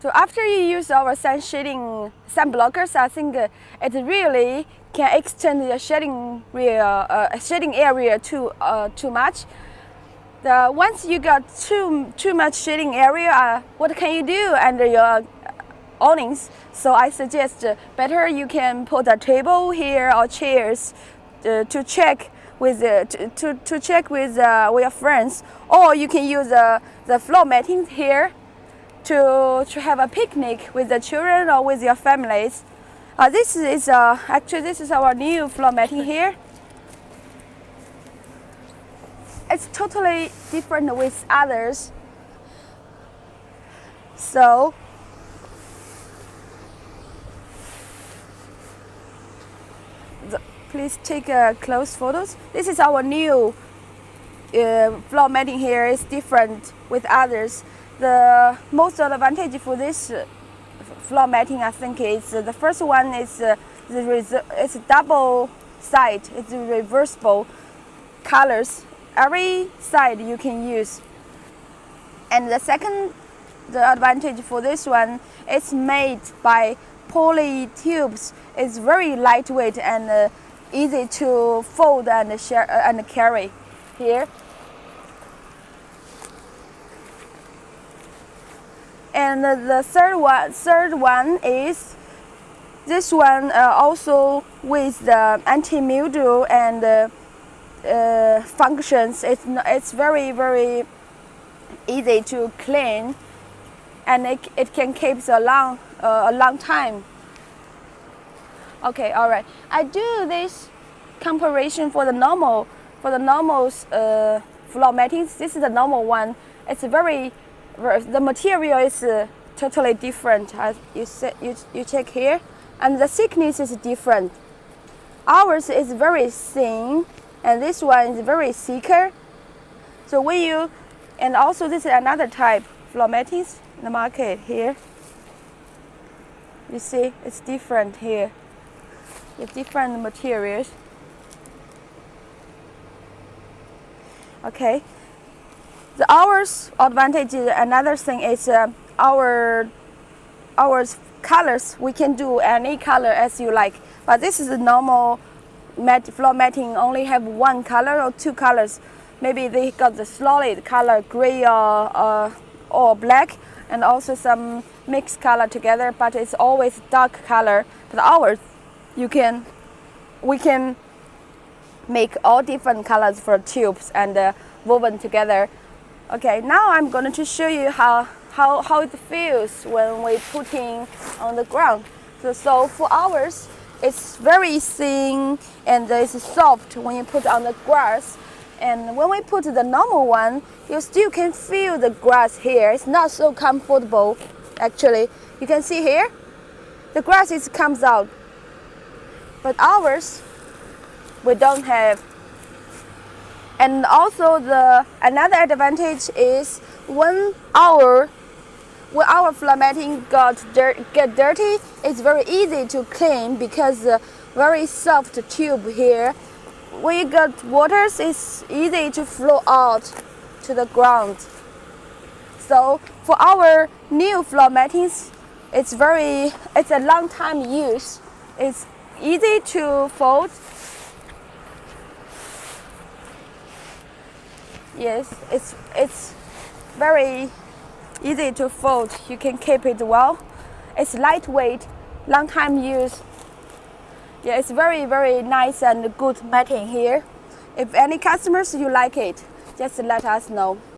So after you use our sun blockers, I think it really can extend the shading area too much. Once you got too much shading area, what can you do under your awnings? So I suggest better you can put a table here or chairs to check with your friends, or you can use the floor matting here to have a picnic with the children or with your families. This is our new floor matting here. It's totally different with others. So please take close photos. This is our new floor matting here. It's different with others. The most advantage for this floor matting, I think, is the first one is it's double side. It's reversible colors. Every side you can use. And the advantage for this one, it's made by poly tubes. It's very lightweight and easy to fold and carry here. And the third one is this one, also with the anti-mildew and functions. It's very easy to clean, and it can keep a long time. Okay, all right. I do this comparison for the normal floor mattings. This is the normal one. It's the material is totally different. As you check here, and the thickness is different. Ours is very thin, and this one is very thicker. So and also this is another type floor mattings in the market here. You see, it's different here. It's different materials. Okay. Ours advantage, another thing is our colors. We can do any color as you like. But this is a normal floor matting, only have one color or two colors. Maybe they got the solid color, gray or black, and also some mixed color together. But it's always dark color. But ours, we can make all different colors for tubes and woven together. Okay, now I'm going to show you how it feels when we put it on the ground. So for ours, it's very thin and it's soft when you put on the grass. And when we put the normal one, you still can feel the grass here. It's not so comfortable, actually. You can see here, the grass comes out. But ours, we don't have. And also another advantage is when our floor matting get dirty, it's very easy to clean because very soft tube here. When you got waters, it's easy to flow out to the ground. So for our new floor mattings, it's a long time use. It's easy to fold. Yes, it's very easy to fold. You can keep it well. It's lightweight, long time use. Yeah, it's very nice and good matting here. If any customers you like it, just let us know.